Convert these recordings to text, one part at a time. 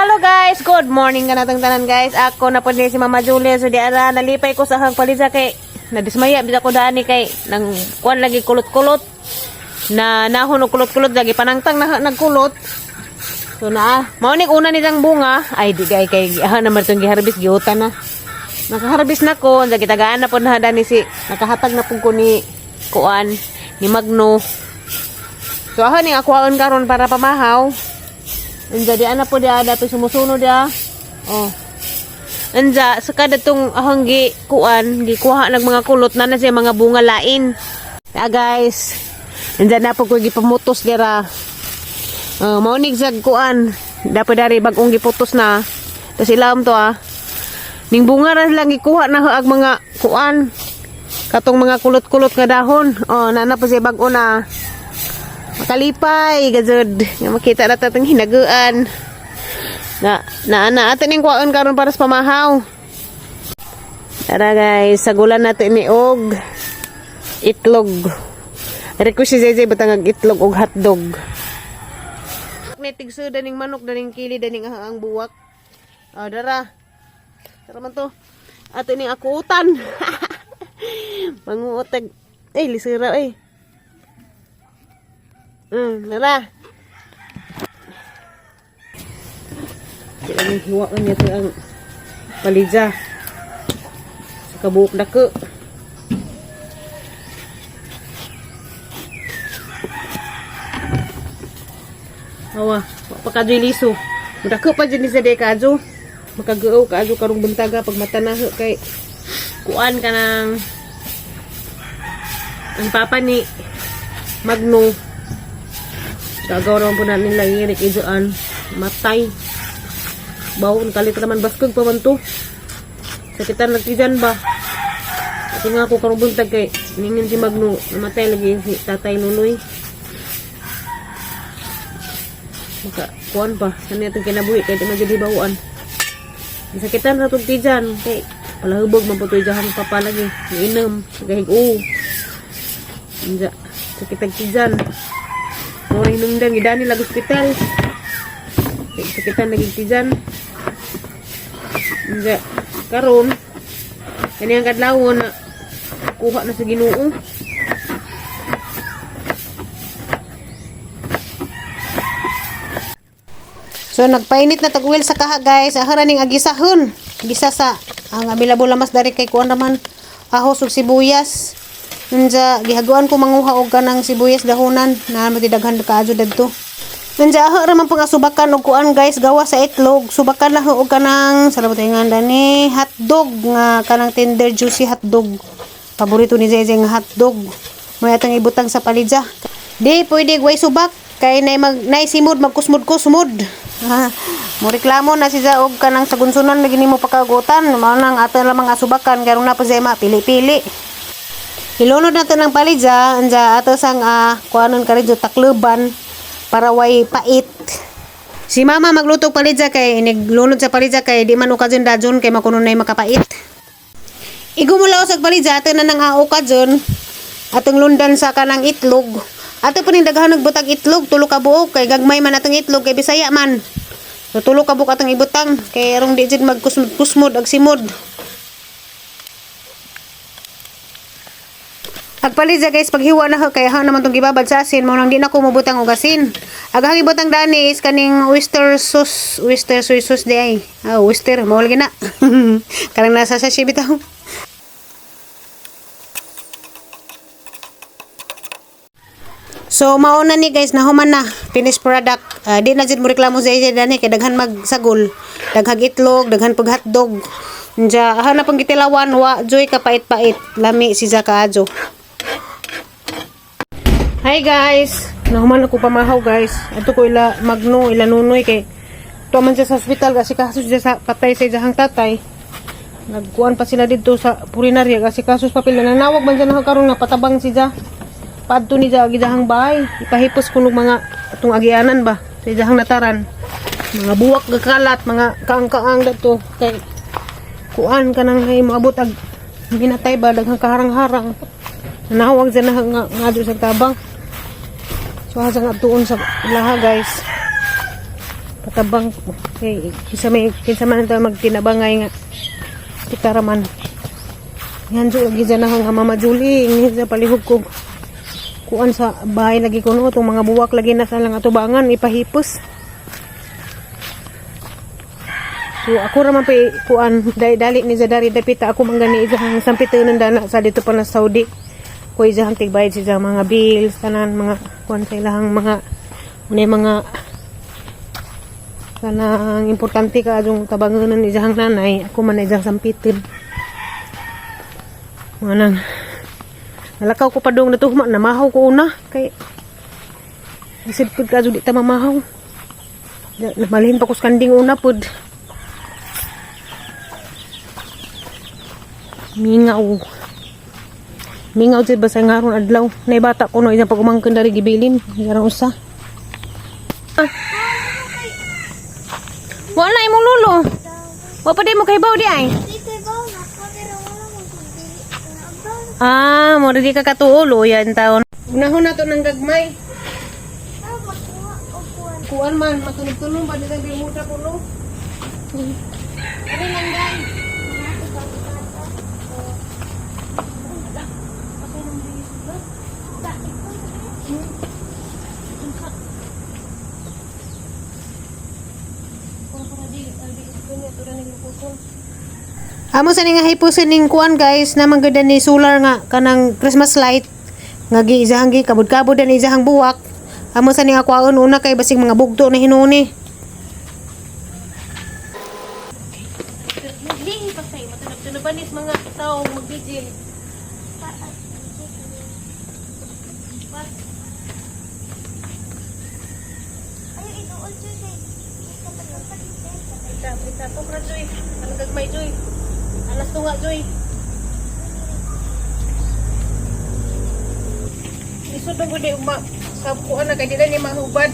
Hello guys, good morning ka natang tanan guys. Ako na po din si Mama Julia. So di ara nalipay ko sa hang paliza kay nadismaya bisa ko daan ni kay nang kuan lagi kulot-kulot. Na nahon og kulot-kulot lagi panangtang na nagkulot. So na mao ni una ni dang bunga ay di kay naman tong giharbis giutan na. Nakaharbis na ko, sa kitagaan na po na ni si nakahatag na po ko ni kuan ni Magno. So aha ni ako karon para pamahaw. Jadi ana po dia dapat sumusunod dia. Oh. Anja saka datong ahanggi kuan gikuha nag mga kulot na siya mga bunga lain. Ya guys. Anja na po ko gipamutos dira. Maunig sa kuan. Dapat dari bagong giputos na. Tas ilawom to Ning bunga ra lang gikuha na ag mga kuan. Katong mga kulot-kulot nga dahon. Oh, nana po siya bag-o na. Makalipay gazud nga makita na tatong hinaguan na atin yung kuhaan karon para sa pamahaw. Tara guys, sagulan natin ni og itlog. Request si Zeze batang itlog og hotdog. Nitigso daning manok daning kili daning ang buwak. Dara man to ato ning akutan. Manguutag lisira nara. Kaya nang hiwaan niya ito ang palidza sa kabuok dako. Awa, pagkajoy liso. Dako pa dyan ni sa dekadyo. Makagaaw kaadyo karong buntaga pag matanaho kay kuan ka ng ang papa ni Magno. Gagaw naman po namin lang irik idoan. Matay. Bawon kalit naman baskog pa man to. Sakitan nagtijan ba? Ito nga ako karong buntag kay ningin si Magno. Namatay lagi si Tatay Nunoy. Maka kuan pa. Saan itong kinabuhi kaya di magyadi bawaan. Sakitan na itong tijan. Kay palahubog man po ito jahang papa lagi. Iinam. Gahig sakitag tijan. Mga inungdan, gidani lag hospital. Sakitan naging tijan. Nga, karon kaniyang kadlawon na kuha na sa Ginoo. So nagpainit na tagwil sa kaha guys. Ahara ning agisahon. Gisa sa ang available lamas dari kay kuan naman ahos ug sibuyas. Nanja gihaguan ko manguha og kanang sibuyas dahonan na matidaghan kaadyo dadto. Nanja aha ra man pang subakan og kuan guys gawa sa itlog. Subakan na og kanang salamat nga ni hotdog nga kanang tender juicy hotdog. Paborito ni Zeze nga hotdog. May atang ibutang sa palidza. Di pwede way subak kay nay simod magkusmod-kusmod. Mo reklamo na siya og kanang sagunsunan lagi nimo pakagutan. Mao nang ato lamang asubakan karon na pa Zema pili-pili. Ilunod natin ng palidza, anja ato sang kuanon ka rin takluban para way pait. Si mama magluto palidza kay naglunod sa palidza kay di man ukadyon dajon kay makuno nay makapait. Igumulaw sa palidza ato na nang ukadyon atong lundan sa kanang itlog. Ato pa ning daghan nagbutag itlog tulo ka buok kay gagmay man atong itlog kay Bisaya man. So tulo ka buok atong ibutang kay arong di jud magkusmod ag simod. Agpalidza guys paghiwa na kay hang naman tong gibabad sa asin mo nang di na ko mabutang og asin. Aghang ibutang dani is kaning oyster soy sauce di ay. Oyster mao lagi na. Kanang nasa sa bitaw. So mao na ni guys nahuman na finished product. Di na jud mo reklamo sa iya dani kay daghan magsagol. Daghang itlog, daghan pag hotdog. Nja aha na pang gitilawan wa joy ka pait-pait. Lami si Zakaadjo. Hi guys, nahuman ako pamahaw guys. Ato ko ila Magno, ila Nunoy kay to man siya sa hospital kasi kasus siya sa patay sa jahang tatay. Nagkuan pa sila dito sa purinarya kasi kasus papel na nanawag man siya karon nga patabang siya. Padto ni siya gidahang bahay. Ipahipos kuno mga atong agianan ba sa jahang nataran. Mga buwak gakalat, mga kaang-kaang dato kay kuan kanang ay maabot ag ginatay ba daghang kaharang-harang. Nanawag siya na nga sa tabang. So hasa nga tuon sa laha guys. Patabang kay kinsa man ta magtinabangay nga tikaraman. Yan jo lagi na nga Mama Julie ni sa palihog ko. Kuan sa bahay lagi kuno tong mga buwak lagi na sa lang atubangan ipahipos. So ako ra man pa kuan dali ni Zadari dapita ako manggani isang sampitunon dana sa dito pa na Saudi. Ko isang tigbayad sa mga bills tanan mga kuan sa ilahang mga mga kanang importante ka adong tabanganan ni isang nanay ako man isang sampitin. Manang nalakaw ko pa dong natuhma namahaw ko una kay isip pud ka di ta mamahaw. Namalhin pa ko skanding una pud. Mingaw jud basta ngaron adlaw. Nay bata ko no isang pagumangkon dari gibilin, garang usa. Wala imong lulo. Wa pa di mo kay baw di ay. Mo di ka katuulo yan taon. Unahon na to ng gagmay. Kuan man matulog-tulog pa di tayo muta kuno. Ano lang dai? Amo sa nga hipusin ning kuan guys na manggada ni solar nga kanang Christmas light nga giizahang gi kabud-kabud ni izahang buwak. Amo sa nga kwaon una kay basig mga bugto na hinuni. Dili pa say matunab-tunaban is mga tawo magbigil. Ayo iduol joy. Kita po ra joy. Ang gagmay joy. Alas tunga joy. Isod mo di sa kuan na kay dili ni mahubad.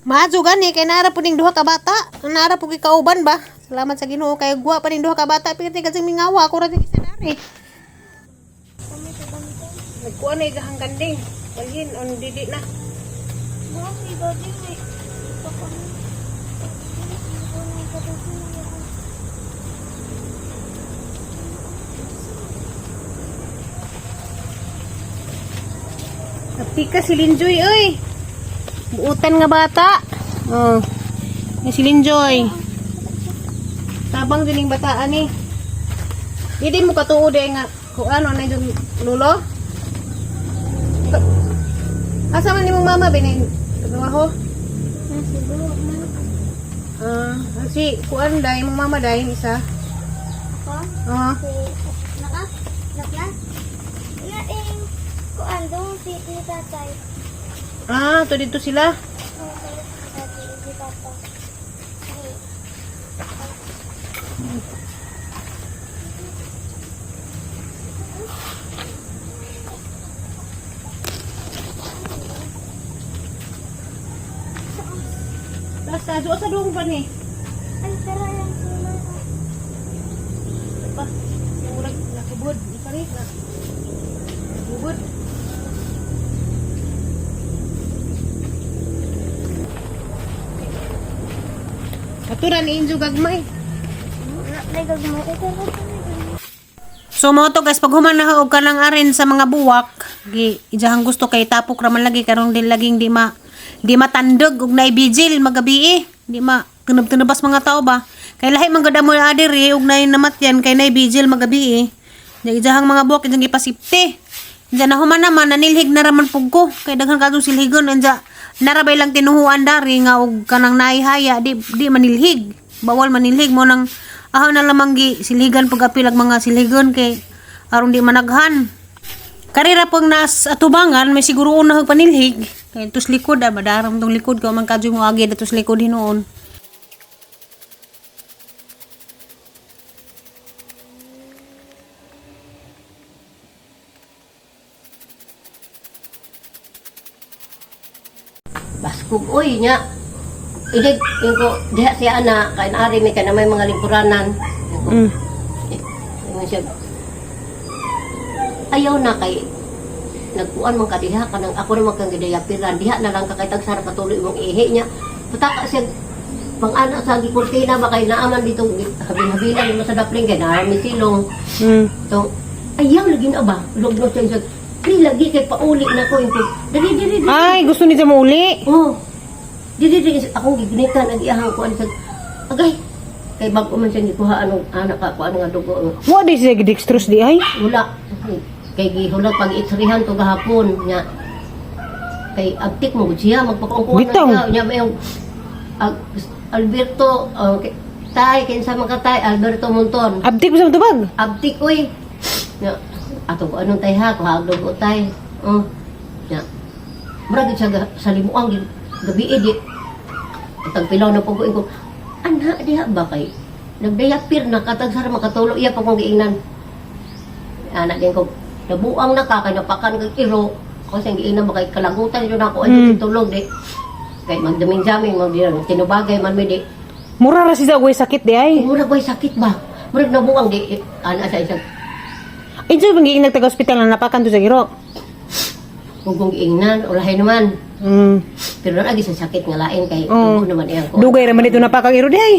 Maadyo gani kay nara pud ning duha ka bata. Nara pud kauban ba? Salamat sa Ginoo kay guwa pa ning duha ka bata pigti kasi mingawa ko ra di sanari. Nagkuan na igahang kanding. Balhin on didi na. Mo si body ni. Tapi ka si Linjoy, oy. Buutan nga bata. Oh. Si Linjoy. Tabang dining bataan ni. Didi mo katuod nga kung ano na yung lulo. Asa man nimong mama binin? Trabaho? Si kuan dai mong mama dai isa. Ako? Nakla? Kuan dong si tatay. To dito sila. Basta sa dong pa ni. Ay tara yang sila. Pa, murag nakubod, iparit na. Nakubod. Katuran ni Injo gagmay. So mo to guys, pag human na og kanang arin sa mga buwak, gi ijahang gusto kay tapok ra man lagi karong din laging di matandog og nay vigil magabi di tunub-tunubas mga tao ba. Kay lahi man gud mo adiri og nay namatyan kay nay vigil magabi ijahang mga buwak ijang gipasipte. Diyan na human naman nanilhig na raman pugko kay daghan kadtong silhigon anja narabay lang tinuhuan dari nga og kanang naihaya di manilhig bawal manilhig mo nang ahaw na lamang gi silhigan pag apilag mga silhigon kay aron di managhan karira pag nas atubangan may siguro una hag panilhig kay tus likod madaram tong likod ko man kadyo mo agi datos likod hinuon. Baskog oy nya idig ko diha siya ana kay naari mi kana may mga lingkuranan siya ayaw na kay nagkuan man ka diha kanang ako naman kang gidayapiran diha na lang ka kay tagsara patuloy mong ihi niya. Pataka siya pang ana sa gikurtina ba kay naaman dito habil-habilan mo sa dapling kay naami silong. So ayaw lagi na ba? Lugno siya. Di lagi kay pauli na ko ito. Dili. Ay, gusto niya mauli. Oh. Dili akong gignitan ang iyahang kuan sa agay. Kay bago man siya gikuha anong anak ka kuan nga dugo. Wa di siya dextrose di ay. Wala. Kay gihulat pag itrihan to gahapon nya. Kay abtik mo gud siya magpakuan Bitaw. na siya nya may Alberto tay kinsa man ka tay Alberto Monton. Abdik ba sa tubag? Abtik oy. Nya ato ko anong tay ha ko dugo tay. Oh. Nya. Murag siya sa limuang gabi di. Tagpilaw na po ko ana diha ba kay nagdayapir na katagsara makatulo iya pa kong giingnan. Anak din ko nabuang na ka kay napakan kag iro ko siyang giingnan ba kay kalagutan yun ako ay tulog di. Kay magdaming-daming mag tinubagay man mi di. Mura ra siya way sakit di ay. Murag bay sakit ba? Murag nabuang di ana sa isang Injo bang giingnan taga ospital na napakan to sa giro. kung giingnan ulahay naman. Pero lagi sa sakit nga lain kay tubo naman iyang ko. Dugay ra man dito napakang iro di ay.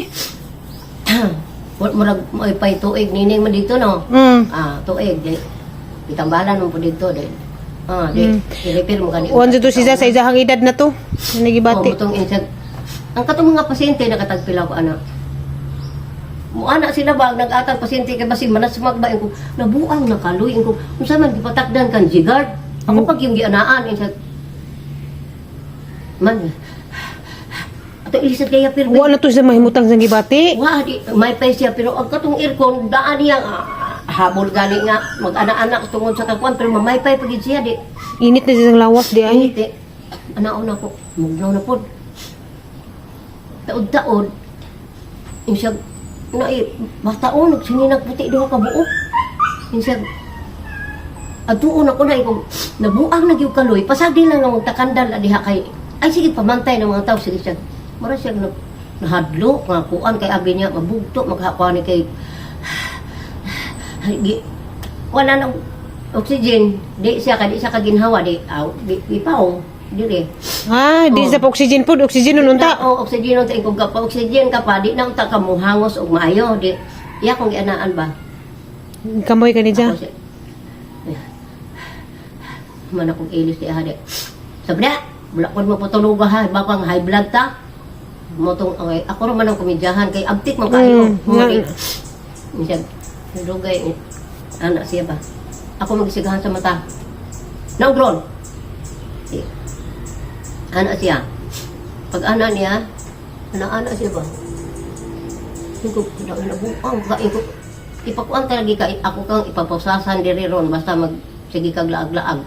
Murag may pay tuig nining man dito no. Tuig di. Itambalan mo po dito di. Repair mo kanina. Onjo to siya sa isang edad na to. Nagibati. Mutong insect. Ang katong mga pasyente nakatagpilaw ko anak. Mo anak sila ba nag-atang pasyente kay basin manas magbain ko nabuang nakaloy ko. Unsa man gipatakdan kan jigard. Ako pag yung gianaan insect. Man. Ato ilisad kaya pero Wa na to siya mahimutang sa gibati. wa di may pay siya pero ang katong aircon daan niya habol gani nga mag-anak tungod sa kakuan pero mamaypay pagid siya di. Init na siya sa lawas di ay. Ay, anaon ako, mugnaw na po. Taod-taod, yung siya, bataon, sininag puti doon ka buo. Yung siya, atuon ako na, kung nabuang na yung kaloy, pasag din lang ng magtakandal, diha kay, ay sige, pamantay ng mga tao, sige siya. Mara siya nahadlo, mga kuan, kay abi niya, mabugto, maghakuan ni kay, wala nang oxygen, di siya kaginhawa, di ipaw, di. Di sa oxygen food, oxygen nun unta. Oxygen nun, kung oxygen ka pa, di na unta ka muhangos o maayo, di. Iya kung gianaan ba? Kamoy ka ni dya. Ako siya, man akong ilis di ahadi. Sabi na, bulakon mo po tulog ha, bakang high blood ta. Motong, okay, ako naman ang kumidyahan, kay abtik mo kayo. Siya, dugay, anak siya ba? Ako magsigahan sa mata. Naugron. Anak siya. Pag anak niya, anak siya ba? Ko, nabuang kain ko. Ipakuan talaga ka, ako kang ipaposasan diri ron, basta sige kag laag-laag.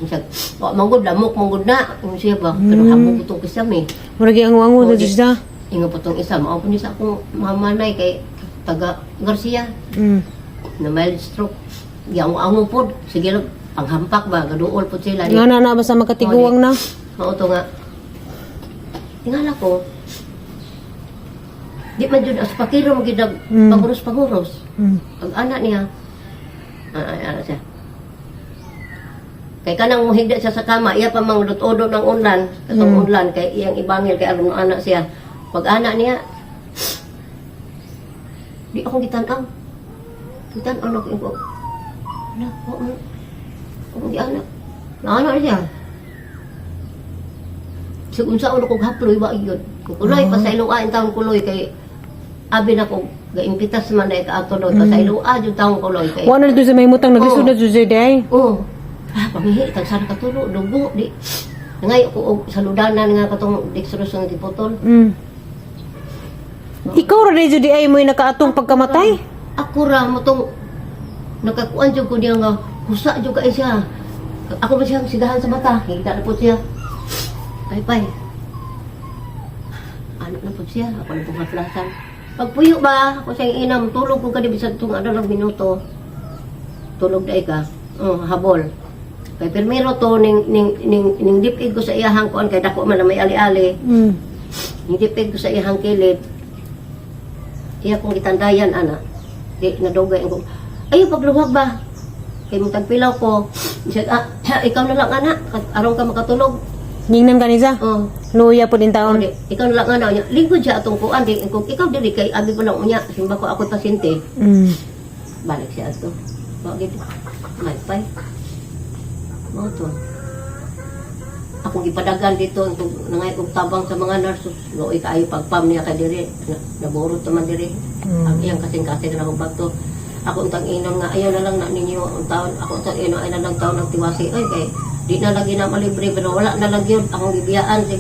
Siya, manggod lamok, manggod na. Siya ba? Pero habog itong kisam eh. Muragi ang wango na siya. Ingo po itong isa. Maupon niya sa akong mamanay kay taga Garcia. Na mild stroke. Yang ang po, sige lang, panghampak ba, gaduol po sila. Nga na basta makatiguang na. Oo to nga. Tingala ko, di man dyan, as pakiro magidag, panguros-panguros. Pag anak niya, anak siya. Kay kanang muhigda siya sa kama, iya pa mang lutodo ng unlan, katong unlan, kay iyang ibangil, kay alam ng anak siya. Pag anak niya, di akong gitanaw. Gitanaw na ko. Wala, akong gianak. Naanak siya. So, kung sa ulo kong haploy, wa yun. Kung kuloy, pa sa iluain taong kuloy, kay abi na kong gaimpitas man na ikaatuloy, pa sa ilua, yung taong kuloy. Kay, Wa na dito sa mahimutang naglisod na siya di ay. Pamihi, tagsara katulo, dugo, di. Ngay, ko saludanan nga katong dextrose ng tipotol. Ikaw ra di di ay mo nakaatong pagkamatay. Ako ra mo tong nakakuan jud ko niya nga husa jud kay siya. Ako ba siyang sigahan sa mata, kita na po siya. Pay. Ano na po siya, ako na po katlasan. Pagpuyo ba, ako siyang inam, tulog ko kadi bisag tung adalang minuto. Tulog dai ka. Habol. Kay permiro to ning dipig ko sa iyahang kuan kay dako man na may ali-ali. Ning dipig ko sa iyahang kilid. Iya kong gitandayan ana. Di nadugay ko. Ay pagluwag ba? Kay mo tagpilaw ko. Siya ikaw na lang anak, aron ka makatulog. Ngingnan ka niya. Oh. Luya po din taon. Odi, ikaw na lang anak niya. Lingkod siya atong kuan, di kung ikaw diri kay abi ko lang unya, simba ko ako pasyente. Mm. Balik siya ato. Bakit? May pay. Mo to. Ako gipadagan dito ug nangay og tabang sa mga nurse. Loy kaayo pagpam niya ka diri. Naborot naman diri. Ang iyang kasing-kasing ra ko to. Ako untang inon nga ayaw na lang na ninyo ang taon. Ako untang inon ay na lang taon ng tiwasi. Ay kay di na lagi na malibre pero wala na lang yun akong gibiyaan si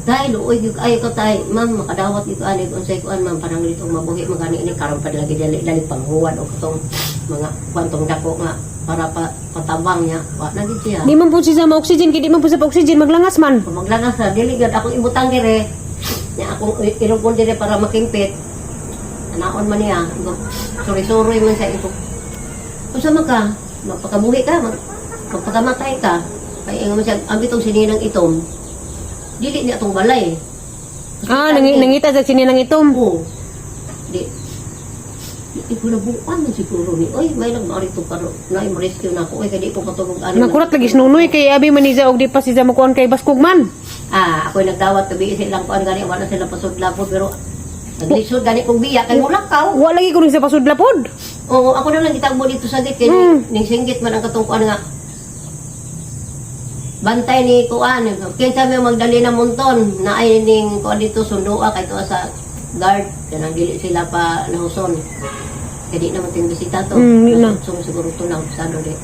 dahil uy gyud ayo ko tay ma'am makadawat gyud ani unsay kuan ma'am parang dito mabuhi magani ini karon pa lagi dali panghuwad o katong mga kwantong dako nga para patabang niya wa na gid siya. Di man po siya ma oxygen, kaya di man po sa oxygen maglangas man. Kung maglangas na, dili gad akong ibutang dire. Nya akong irugol dire para makingpit. Anaon man niya. Suri-suri man sa ito. Kung sama ka, magpakabuhi ka, magpakamatay ka. Kaya nga siya, ang bitong sininang itom, dili niya itong balay. Nangita sa sininang itom. Oo. Di ko nabukan man siguro ni. Oy, may nagmaari ito karo. Na-rescue na ako. Oy, kaya di ko katulog. Nakurat lagi sinunoy kay abi man niya og di pa siya makuan kay Baskog man. Ako'y nagdawat tabi silang kuan gani wala sila pasudla po pero naglisod gani kong biya kay mulakaw. Wa lagi ko rin sa pasudla pod. Oo, ako na lang gitagbo dito sa git kay ning singgit man ang katong kuan nga. Bantay ni kuan. Kinsa may magdali na munton na ay ning kuan dito sundoa kay to sa guard kanang dili sila pa nahuson. Kaya di naman ting bisita to. Di na. So siguro to na sa di.